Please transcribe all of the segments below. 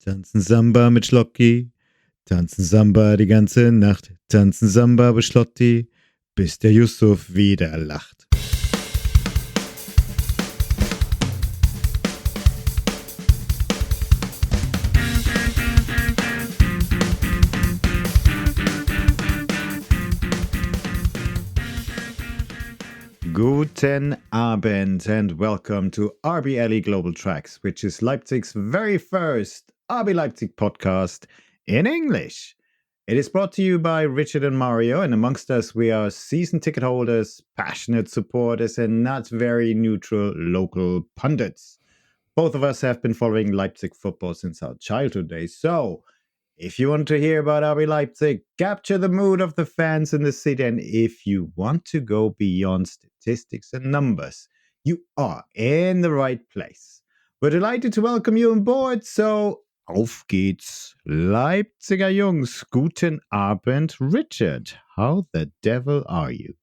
Tanzen Samba mit Schlocki, tanzen Samba die ganze Nacht, tanzen Samba mit Schlotti, bis der Yussuf wieder lacht. Guten Abend and welcome to RBL Global Tracks, which is Leipzig's very first RB Leipzig podcast in English. It is brought to you by Richard and Mario, and amongst us we are season ticket holders, passionate supporters, and not very neutral local pundits. Both of us have been following Leipzig football since our childhood days, so if you want to hear about RB Leipzig, capture the mood of the fans in the city, and if you want to go beyond statistics and numbers, you are in the right place. We're delighted to welcome you on board, so auf geht's. Leipziger Jungs, guten Abend, Richard. How the devil are you?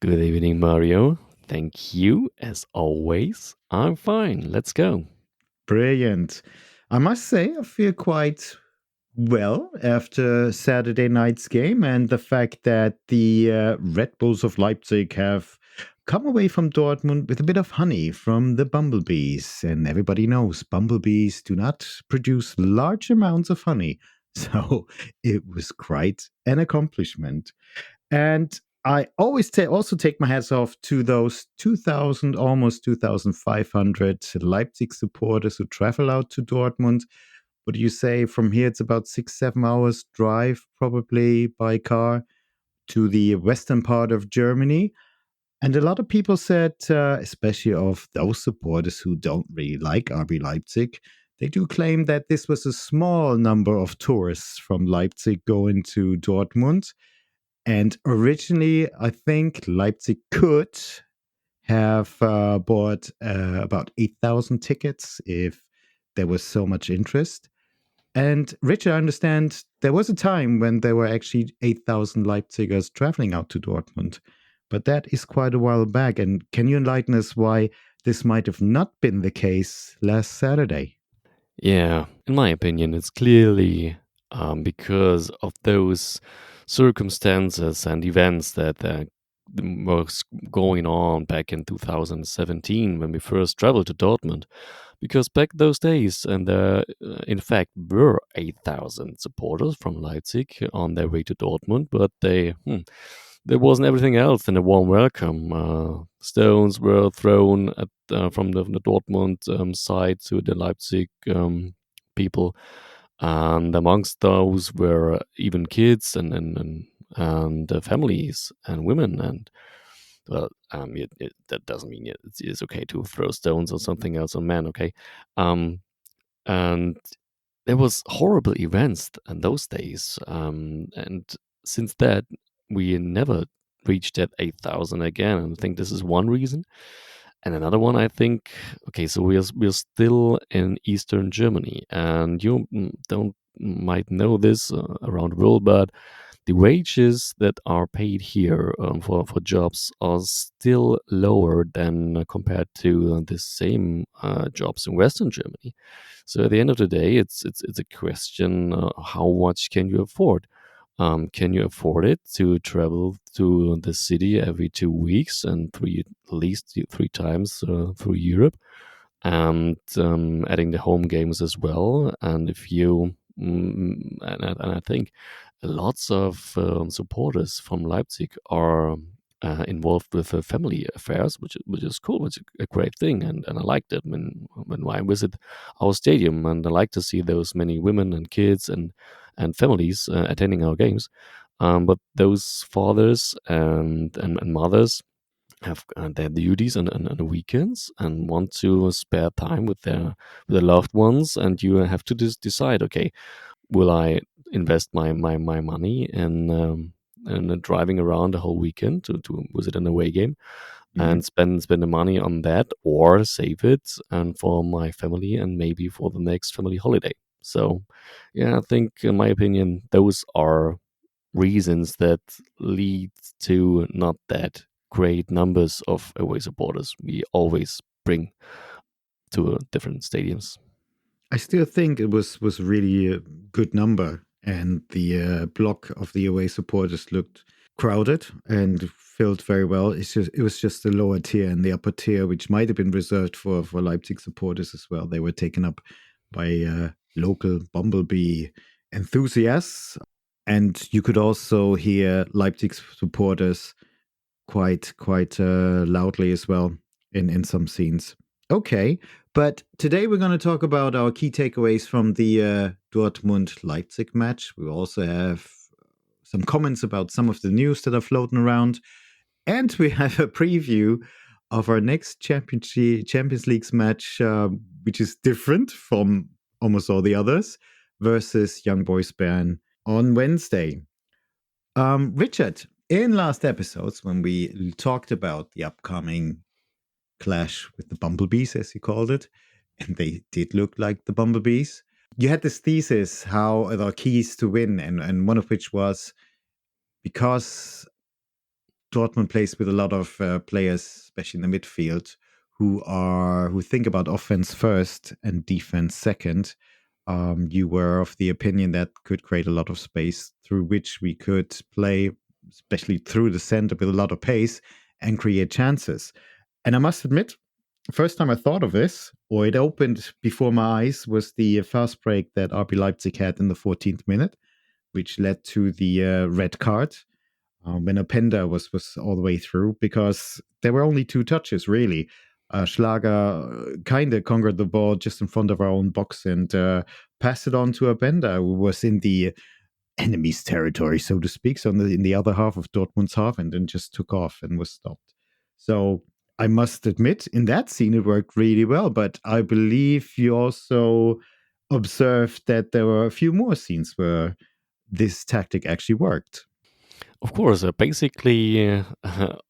Good evening, Mario. Thank you, as always. I'm fine. Let's go. Brilliant. I must say, I feel quite well after Saturday night's game and the fact that the Red Bulls of Leipzig have come away from Dortmund with a bit of honey from the bumblebees. And everybody knows bumblebees do not produce large amounts of honey. So it was quite an accomplishment. And I always also take my hats off to those 2,000, almost 2,500 Leipzig supporters who travel out to Dortmund. What do you say? From here, it's about 6-7 hours drive, probably by car, to the western part of Germany. And a lot of people said, especially of those supporters who don't really like RB Leipzig, they do claim that this was a small number of tourists from Leipzig going to Dortmund. And originally, I think Leipzig could have bought about 8,000 tickets if there was so much interest. And Richard, I understand there was a time when there were actually 8,000 Leipzigers traveling out to Dortmund, but that is quite a while back. And can you enlighten us why this might have not been the case last Saturday? Yeah, in my opinion, it's clearly because of those circumstances and events that was going on back in 2017 when we first traveled to Dortmund. Because back those days, and there in fact were 8,000 supporters from Leipzig on their way to Dortmund, but there wasn't everything else than a warm welcome. Stones were thrown from the Dortmund side to the Leipzig people, and amongst those were even kids and families and women. And well, that doesn't mean it's okay to throw stones or something else on men. Okay, and there was horrible events in those days, and since that we never reached that 8,000 again. And I think this is one reason. And another one, I think, okay, so we're still in Eastern Germany, and you don't might know this around the world, but the wages that are paid here for jobs are still lower than compared to the same jobs in Western Germany. So at the end of the day, it's a question: how much can you afford? Can you afford it to travel to the city every 2 weeks and at least 3 times through Europe, and adding the home games as well? And if you and I think lots of supporters from Leipzig are involved with family affairs, which is cool, which is a great thing, and I liked it when I visit our stadium, and I like to see those many women and kids and families attending our games. But those fathers and mothers have their duties on the weekends and want to spare time with their loved ones, and you have to just decide, okay, will I invest my money in driving around the whole weekend to visit an away game and spend the money on that, or save it and for my family and maybe for the next family holiday? So, yeah, I think, in my opinion, those are reasons that lead to not that great numbers of away supporters we always bring to different stadiums. I still think it was really a good number, and the block of the away supporters looked crowded and filled very well. It was just the lower tier and the upper tier, which might have been reserved for Leipzig supporters as well. They were taken up by local Bumblebee enthusiasts, and you could also hear Leipzig supporters quite loudly as well in some scenes. Okay, but today we're going to talk about our key takeaways from the Dortmund Leipzig match. We also have some comments about some of the news that are floating around, and we have a preview of our next Champions League match, which is different from almost all the others, versus Young Boys Bern on Wednesday. Richard, in last episodes, when we talked about the upcoming clash with the Bumblebees, as you called it, and they did look like the Bumblebees, you had this thesis how there are keys to win, and one of which was because Dortmund plays with a lot of players, especially in the midfield, who think about offense first and defense second. You were of the opinion that could create a lot of space through which we could play, especially through the center with a lot of pace and create chances. And I must admit, the first time I thought of this, or it opened before my eyes, was the fast break that RB Leipzig had in the 14th minute, which led to the red card when Openda was all the way through, because there were only two touches, really. Schlager kind of conquered the ball just in front of our own box and passed it on to Openda, who was in the enemy's territory, so to speak, so in the other half of Dortmund's half, and then just took off and was stopped. So I must admit, in that scene, it worked really well, but I believe you also observed that there were a few more scenes where this tactic actually worked. Of course, basically,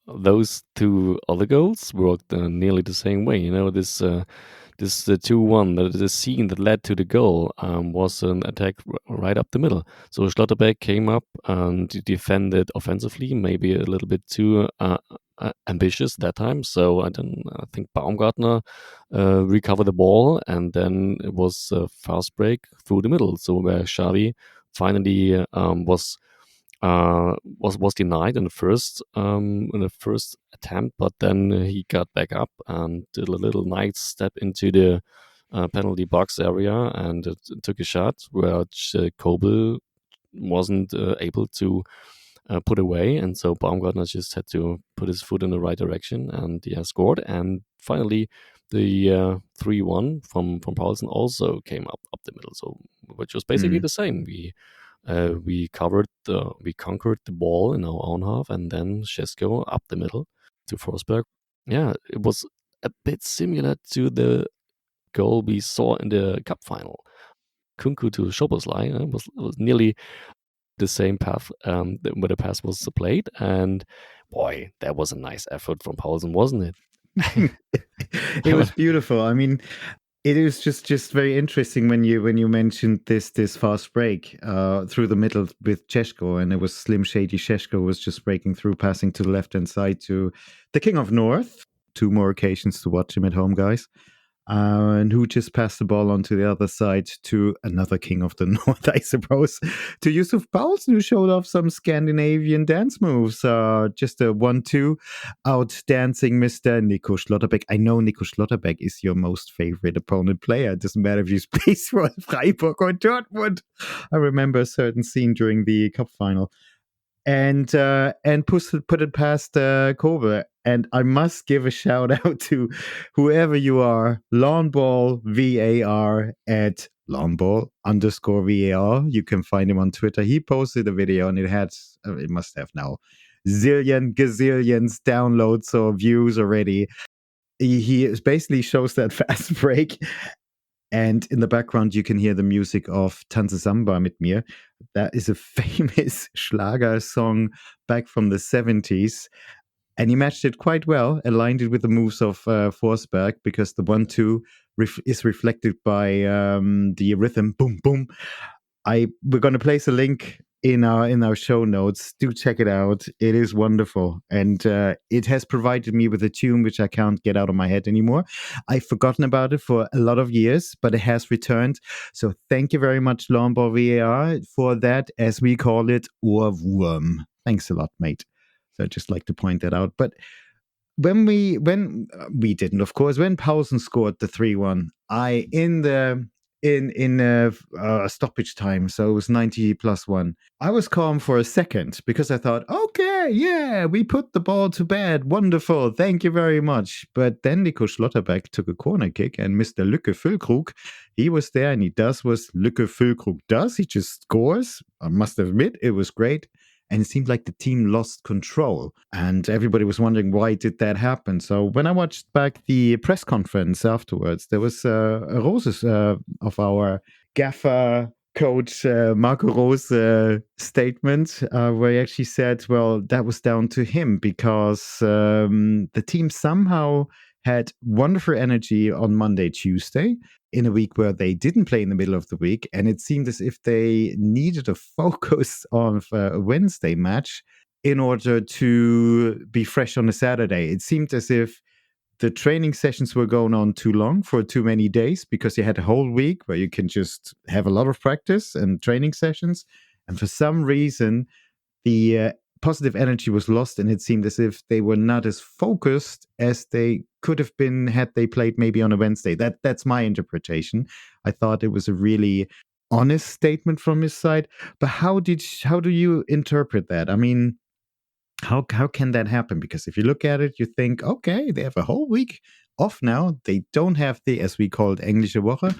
those two other goals worked nearly the same way. You know, this 2-1, the scene that led to the goal was an attack right up the middle. So Schlotterbeck came up and defended offensively, maybe a little bit too ambitious that time. So I think Baumgartner recovered the ball, and then it was a fast break through the middle. So where Xavi finally was denied in the first attempt, but then he got back up and did a little nice step into the penalty box area and took a shot which Kobel wasn't able to put away, and so Baumgartner just had to put his foot in the right direction and scored. And finally, the 3-1 from Paulsen also came up the middle, so which was basically the same. We conquered the ball in our own half, and then Schesko up the middle to Forsberg. Yeah, it was a bit similar to the goal we saw in the cup final. Kunku to Szoboszlai was nearly the same path where the pass was played, and boy, that was a nice effort from Paulsen, wasn't it? It was beautiful. I mean, it is just very interesting when you mentioned this fast break through the middle with Chesko, and it was Slim Shady Chesko was just breaking through, passing to the left hand side to the King of North. Two more occasions to watch him at home, guys. And who just passed the ball onto the other side to another King of the North, I suppose, to Yussuf Paulsen, who showed off some Scandinavian dance moves. Just a 1-2 out dancing Mr. Nico Schlotterbeck. I know Nico Schlotterbeck is your most favorite opponent player. It doesn't matter if you plays for Freiburg or Dortmund. I remember a certain scene during the cup final. And put it past Kobe. And I must give a shout out to whoever you are, LawnballVAR at Lawnball_VAR. You can find him on Twitter. He posted a video and it must have now gazillions downloads or views already. He basically shows that fast break. And in the background, you can hear the music of Tanze Samba mit mir. That is a famous Schlager song back from the 70s. And he matched it quite well, aligned it with the moves of Forsberg, because the 1-2 is reflected by the rhythm boom, boom. We're going to place a link in our show notes. Do check it out. It is wonderful, and it has provided me with a tune which I can't get out of my head anymore. I've forgotten about it for a lot of years, but it has returned. So thank you very much, LawnballVAR, for that, as we call it, Ohrwurm. Thanks a lot, mate. So I'd just like to point that out. But when we didn't, of course, when Pausen scored the 3-1, I in stoppage time, so it was 90 plus one. I was calm for a second because I thought, okay, yeah, we put the ball to bed. Wonderful. Thank you very much. But then Nico Schlotterbeck took a corner kick, and Mr. Lücke Füllkrug, he was there, and he does what Lücke Füllkrug does. He just scores. I must admit, it was great. And it seemed like the team lost control, and everybody was wondering why did that happen. So when I watched back the press conference afterwards, there was a Roses of our gaffer coach Marco Rose statement where he actually said, well, that was down to him because the team somehow had wonderful energy on Monday, Tuesday, in a week where they didn't play in the middle of the week. And it seemed as if they needed a focus on a Wednesday match in order to be fresh on a Saturday. It seemed as if the training sessions were going on too long for too many days because you had a whole week where you can just have a lot of practice and training sessions. And for some reason, the positive energy was lost, and it seemed as if they were not as focused as they could have been had they played maybe on a Wednesday. That's my interpretation. I thought it was a really honest statement from his side. But how do you interpret that? I mean, how can that happen? Because if you look at it, you think, okay, they have a whole week off now. They don't have the, as we call it, Englische Woche,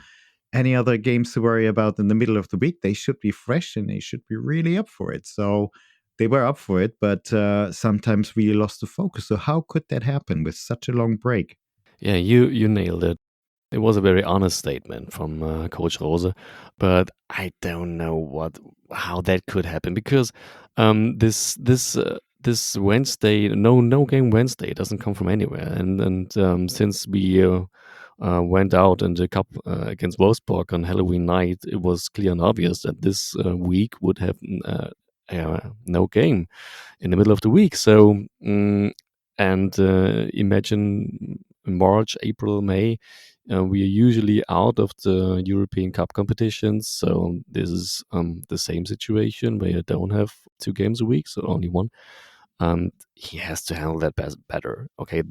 any other games to worry about in the middle of the week. They should be fresh and they should be really up for it. So they were up for it, but sometimes really lost the focus. So how could that happen with such a long break? Yeah, you nailed it. It was a very honest statement from Coach Rose, but I don't know how that could happen because this Wednesday, no game Wednesday doesn't come from anywhere, and since we went out in the cup against Wolfsburg on Halloween night, it was clear and obvious that this week would have no game in the middle of the week. So imagine March, April, May. We are usually out of the European Cup competitions, so this is the same situation where you don't have 2 games a week, so only one. And he has to handle that better. Okay,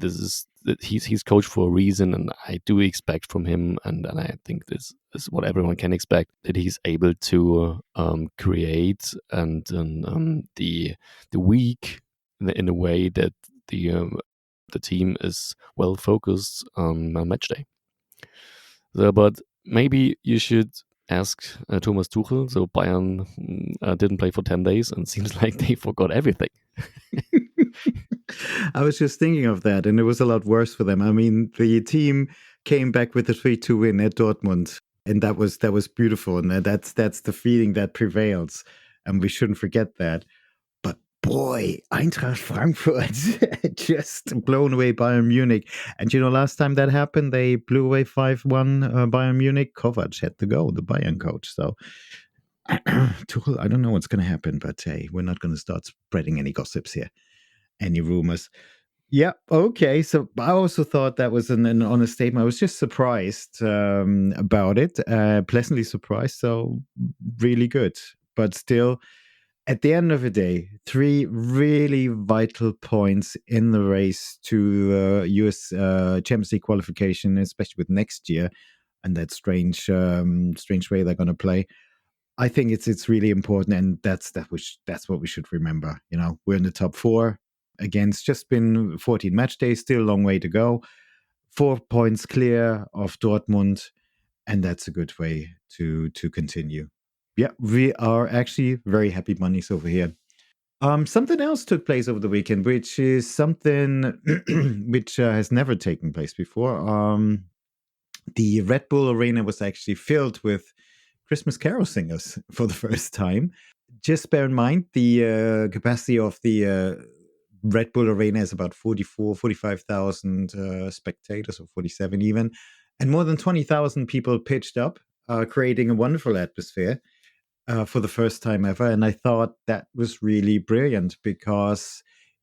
he's coached for a reason, and I do expect from him, and I think this is what everyone can expect, that he's able to create and the week in a way that the team is well focused on match day. So, but maybe you should ask Thomas Tuchel. So Bayern didn't play for 10 days and seems like they forgot everything. I was just thinking of that, and it was a lot worse for them. I mean, the team came back with a 3-2 win at Dortmund, and that was beautiful, and that's the feeling that prevails, and we shouldn't forget that. But boy, Eintracht Frankfurt just blown away Bayern Munich. And last time that happened, they blew away 5-1 Bayern Munich. Kovac had to go, the Bayern coach. So Tuchel, I don't know what's going to happen, but hey, we're not going to start spreading any gossips here, any rumors. Yeah, okay. So I also thought that was an honest statement. I was just surprised about it, pleasantly surprised. So really good. But still, at the end of the day, 3 really vital points in the race to US Champions League qualification, especially with next year and that strange way they're going to play. I think it's really important, and that's what we should remember. We're in the top 4. Again, it's just been 14 match days, still a long way to go. 4 points clear of Dortmund, and that's a good way to continue. Yeah, we are actually very happy bunnies over here. Something else took place over the weekend, which is something which has never taken place before. The Red Bull Arena was actually filled with Christmas Carole singers for the first time. Just bear in mind, the capacity of the Red Bull Arena is about 45,000 spectators, or 47 even, and more than 20,000 people pitched up, creating a wonderful atmosphere. for the first time ever. And I thought that was really brilliant because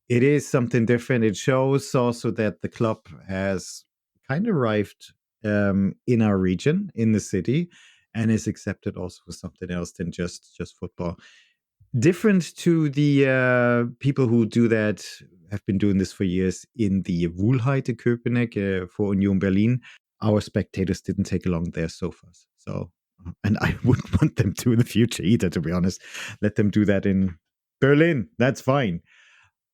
it is something different. It shows also that the club has kind of arrived in our region, in the city, and is accepted also for something else than just football. Different to the people who do that, have been doing this for years in the Wohlheide Köpenick for Union Berlin. Our spectators didn't take along their sofas. So, and I wouldn't want them to in the future either, to be honest. Let them do that in Berlin. That's fine.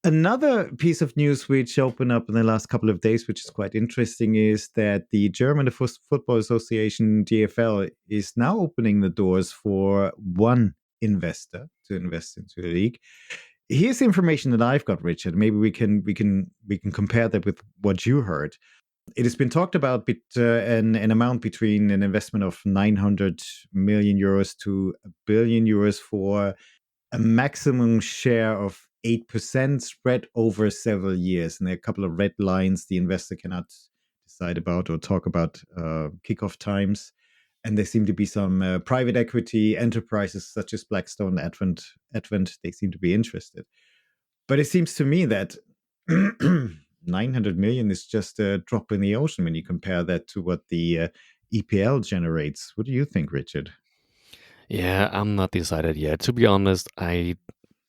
Another piece of news which opened up in the last couple of days, which is quite interesting, is that the German Football Association, DFL, is now opening the doors for one investor to invest into the league. Here's the information that I've got, Richard. Maybe we can compare that with what you heard. It has been talked about an amount between an investment of 900 million euros to a billion euros for a maximum share of 8% spread over several years. And there are a couple of red lines the investor cannot decide about or talk about kickoff times. And there seem to be some private equity enterprises such as Blackstone, Advent, they seem to be interested. But it seems to me that 900 million is just a drop in the ocean when you compare that to what the EPL generates. What do you think, Richard? Yeah, I'm not decided yet. To be honest, I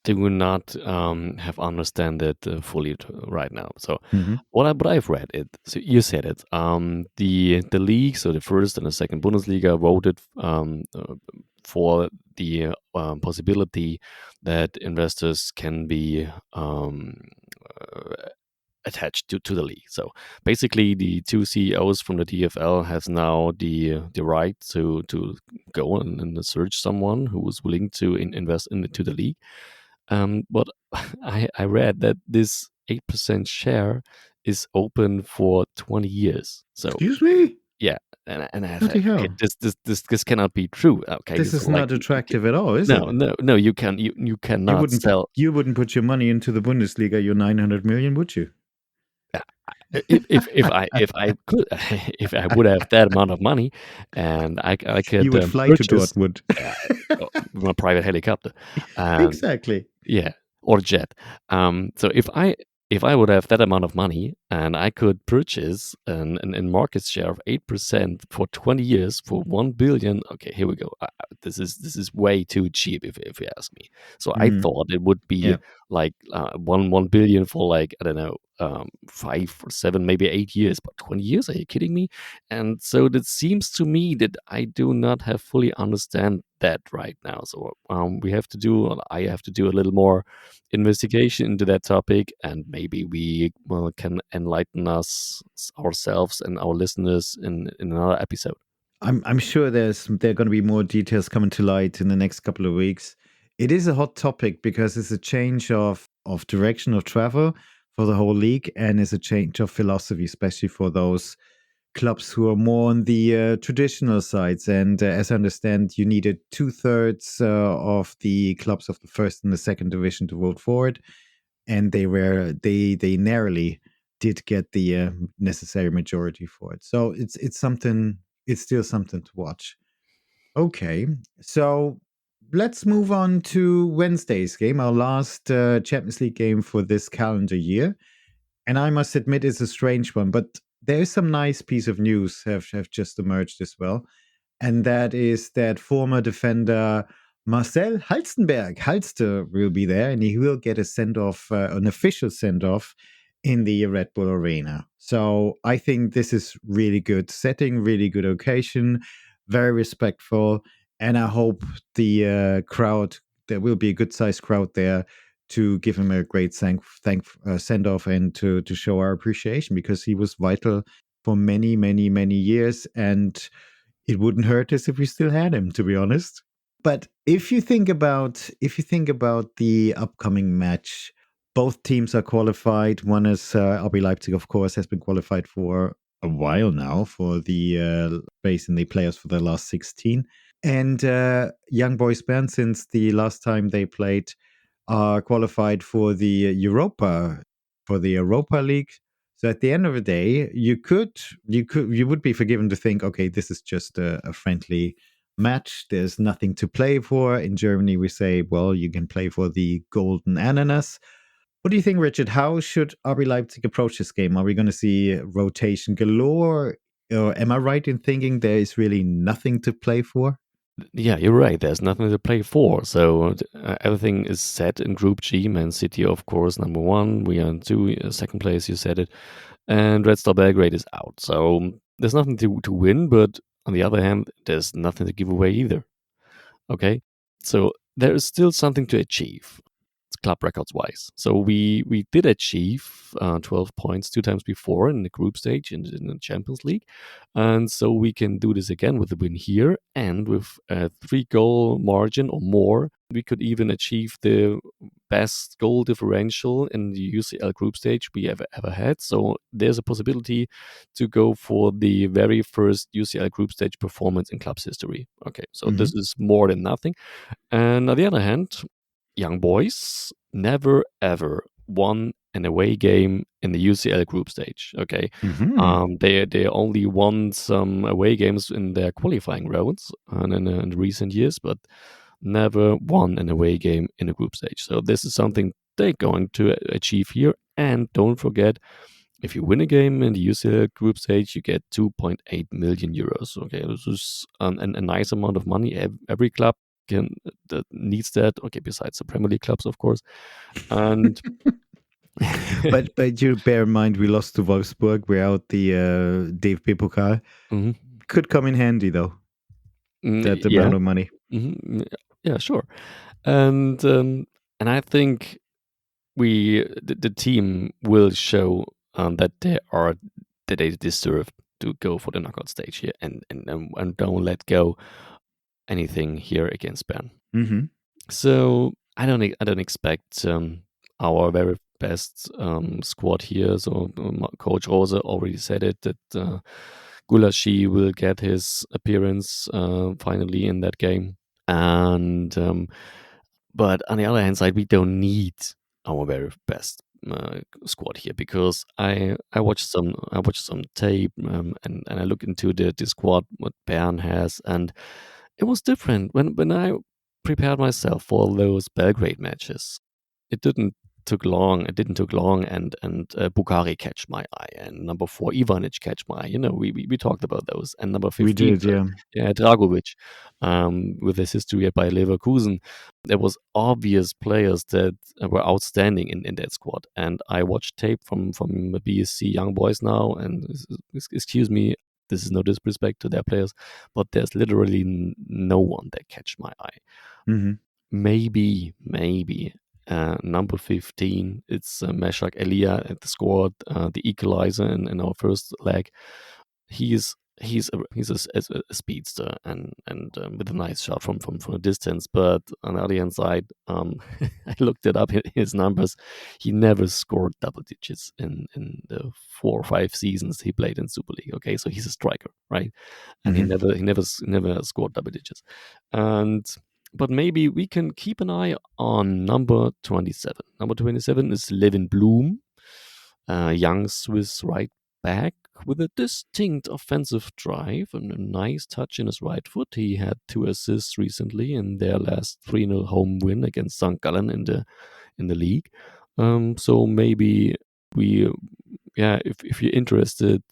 do not have understand it fully right now. So Mhm. what I've read it. So you said it. The league, so the first and the second Bundesliga, voted for the possibility that investors can be attached to the league. So basically, the two CEOs from the DFL has now the right to go and search someone who is willing to invest into the league. But I read that this 8% share is open for 20 years. So Excuse me? yeah, and I Bloody said, okay, hell. this cannot be true. Okay, This so is like not attractive at all, is no, it? no, you You cannot wouldn't sell. you wouldn't put your money into the Bundesliga, your 900 million, would you? If I could if I would have that amount of money and I You could would fly to purchase Dortmund. uh, my private helicopter, um, Exactly. yeah, or jet. So if I would have that amount of money and I could purchase an market share of 8% for 20 years for 1 billion, okay, here we go. This is way too cheap if you ask me. So I Mm, thought it would be yeah. like 1 billion for like I don't know 5 or 7 maybe 8 years, but 20 years? Are you kidding me? And so it seems to me that I do not have fully understand that right now. So we have to do. I have to do a little more investigation into that topic, and maybe we can enlighten us ourselves and our listeners in another episode. I'm sure there are going to be more details coming to light in the next couple of weeks. It is a hot topic because it's a change of direction of travel for the whole league, and it's a change of philosophy, especially for those clubs who are more on the traditional sides. And as I understand, you needed 2/3 of the clubs of the first and the second division to vote for it, and they narrowly did get the necessary majority for it. So it's something. It's still something to watch. Okay, so let's move on to Wednesday's game, our last Champions League game for this calendar year. And I must admit, it's a strange one, but there is some nice piece of news have just emerged as well, and that is that former defender Marcel Halstenberg, Halster, will be there, and he will get a send off, an official send off in the Red Bull Arena. So I think this is really good setting, really good occasion, very respectful, and I hope the crowd, there will be a good sized crowd there to give him a great send off and to show our appreciation because he was vital for many, many, many years, and it wouldn't hurt us if we still had him, to be honest. But if you think about the upcoming match, both teams are qualified. One is RB Leipzig, of course, has been qualified for a while now for the base in the playoffs for the last 16. And Young Boys Bern, since the last time they played, are qualified for the Europa League. So at the end of the day, you would be forgiven to think, okay, this is just a friendly match. There's nothing to play for. In Germany, we say, well, you can play for the golden ananas. What do you think, Richard? How should RB Leipzig approach this game? Are we going to see rotation galore? Or am I right in thinking there is really nothing to play for? Yeah, you're right. There's nothing to play for. So everything is set in Group G. Man City, of course, number one. We are in second place. You said it. And Red Star Belgrade is out. So there's nothing to win. But on the other hand, there's nothing to give away either. Okay, so there is still something to achieve, club records wise. So we did achieve 12 points 2 times before in the group stage in the Champions League, and so we can do this again with the win here, and with a 3-goal margin or more, we could even achieve the best goal differential in the UCL group stage we ever had. So there's a possibility to go for the very first UCL group stage performance in club's history. Okay, so this is more than nothing. And on the other hand, young boys never ever won an away game in the UCL group stage. Okay, they only won some away games in their qualifying rounds and in recent years, but never won an away game in a group stage. So this is something they're going to achieve here. And don't forget, if you win a game in the UCL group stage, you get 2.8 million euros. Okay, this is a nice amount of money. Every club that needs that. Okay, besides the Premier League clubs, of course. And but you bear in mind we lost to Wolfsburg. We're out the DFB Pokal. Could come in handy though. That amount of money. Yeah, sure. And I think the team will show that they deserve to go for the knockout stage here, and don't let go anything here against Bern. So I don't expect our very best squad here. So Coach Rose already said it that Gulaschi will get his appearance finally in that game, and but on the other hand side, we don't need our very best squad here, because I watched some tape and I look into the squad what Bern has, and it was different when I prepared myself for those Belgrade matches. It didn't took long, and Bukhari catch my eye, and number 4 Ivanic catch my eye. You know, we talked about those, and number 15 we did, yeah, Dragovic, with his history by Leverkusen. There was obvious players that were outstanding in that squad, and I watched tape from BSC young boys now, and excuse me, this is no disrespect to their players, but there's literally no one that catch my eye. Maybe number 15, it's Meshak Elia at the squad, the equalizer in our first leg. He's a speedster and with a nice shot from a distance. But on the other hand side, I looked it up. His numbers, he never scored double digits in the 4 or 5 seasons he played in Super League. Okay, so he's a striker, right? And he never scored double digits. But maybe we can keep an eye on number 27. Number 27 is Levin Blum, young Swiss right back with a distinct offensive drive and a nice touch in his right foot. He had 2 assists recently in their last 3-0 home win against St. Gallen in the league. So maybe if you're interested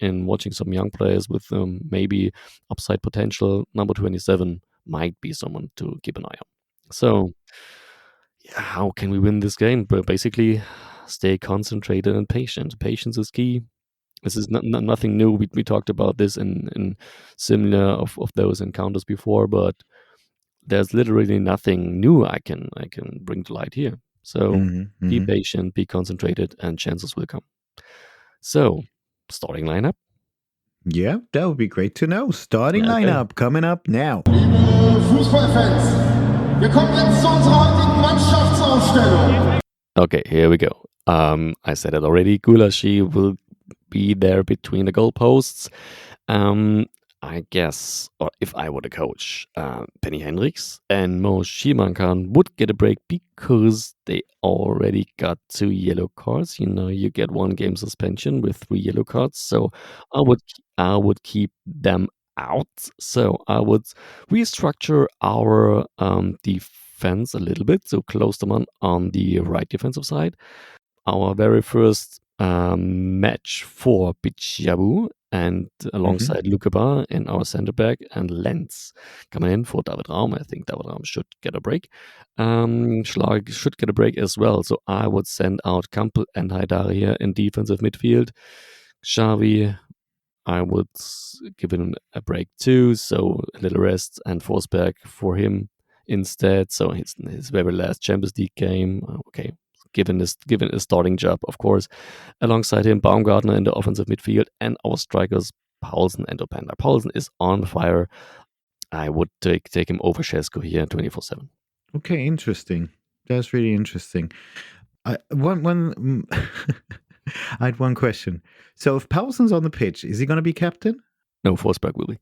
in watching some young players with maybe upside potential, number 27 might be someone to keep an eye on. So, how can we win this game? But basically, stay concentrated and patient. Patience is key. This is nothing new. We talked about this in similar of those encounters before, but there's literally nothing new I can bring to light here. So be patient, be concentrated, and chances will come. So, starting lineup. Yeah, that would be great to know. Starting lineup coming up now. Liebe Fußballfans, wir kommen jetzt zu unserer heutigen Mannschaftsaufstellung. Okay, here we go. I said it already. Gulaschi will be there between the goalposts. I guess, or if I were the coach, Penny Henrichs and Mo Shimankan would get a break because they already got 2 yellow cards. You know, you get 1 game suspension with 3 yellow cards. So I would keep them out. So I would restructure our defense a little bit, so close them on the right defensive side. Our very first match for Bichabu and alongside Lukeba in our center back and Lenz coming in for David Raum. I think David Raum should get a break. Schlag should get a break as well. So I would send out Kampel and Haidari in defensive midfield. Xavi, I would give him a break too. So a little rest and Forsberg for him instead. So his very last Champions League game. Okay. Given a starting job, of course. Alongside him, Baumgartner in the offensive midfield and our strikers, Paulsen and Openda. Paulsen is on fire. I would take him over Shesko here 24/7. Okay, interesting. That's really interesting. I had one question. So if Paulsen's on the pitch, is he going to be captain? No, Forsberg will be.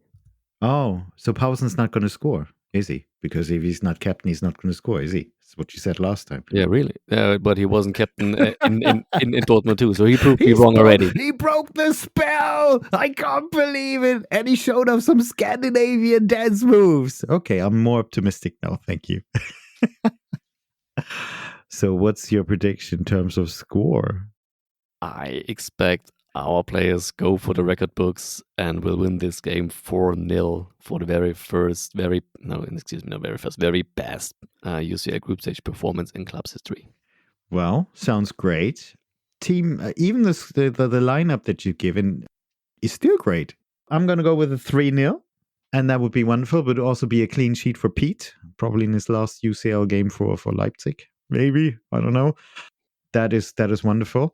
Oh, so Paulsen's not going to score, is he? Because if he's not captain, he's not going to score, is he? That's what you said last time. Yeah, really. But he wasn't captain in Dortmund too, so he proved me wrong already. He broke the spell! I can't believe it! And he showed off some Scandinavian dance moves. Okay, I'm more optimistic now. Thank you. So what's your prediction in terms of score? I expect our players go for the record books and will win this game 4-0 for the very best UCL group stage performance in club's history. Well, sounds great. Team, even the lineup that you've given is still great. I'm going to go with a 3-0, and that would be wonderful, but also be a clean sheet for Pete, probably in his last UCL game for Leipzig. Maybe, I don't know. That is wonderful.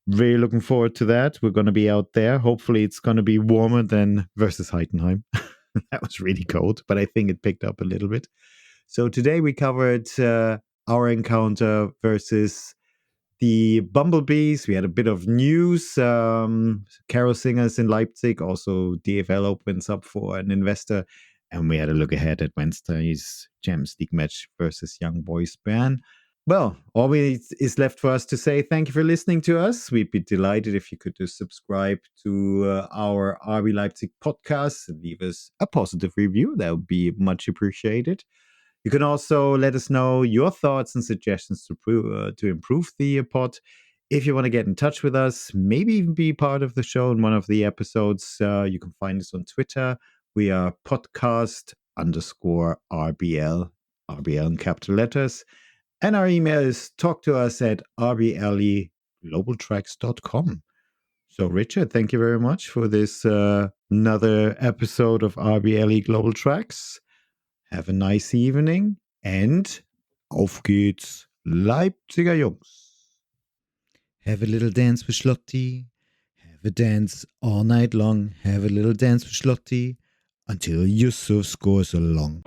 Really looking forward to that. We're going to be out there. Hopefully it's going to be warmer than versus Heidenheim. That was really cold, but I think it picked up a little bit. So today we covered our encounter versus the Bumblebees. We had a bit of news. Carol Singers in Leipzig. Also DFL opens up for an investor. And we had a look ahead at Wednesday's Champions League match versus Young Boys Bern. Well, all is left for us to say thank you for listening to us. We'd be delighted if you could just subscribe to our RB Leipzig podcast and leave us a positive review. That would be much appreciated. You can also let us know your thoughts and suggestions to improve the pod. If you want to get in touch with us, maybe even be part of the show in one of the episodes, you can find us on Twitter. We are podcast_RBL, RBL in capital letters. And our email is talktous@rbleglobaltracks.com. So, Richard, thank you very much for this another episode of RBLE Global Tracks. Have a nice evening and auf geht's, Leipziger Jungs. Have a little dance with Schlotti. Have a dance all night long. Have a little dance with Schlotti until Yussuf scores a long.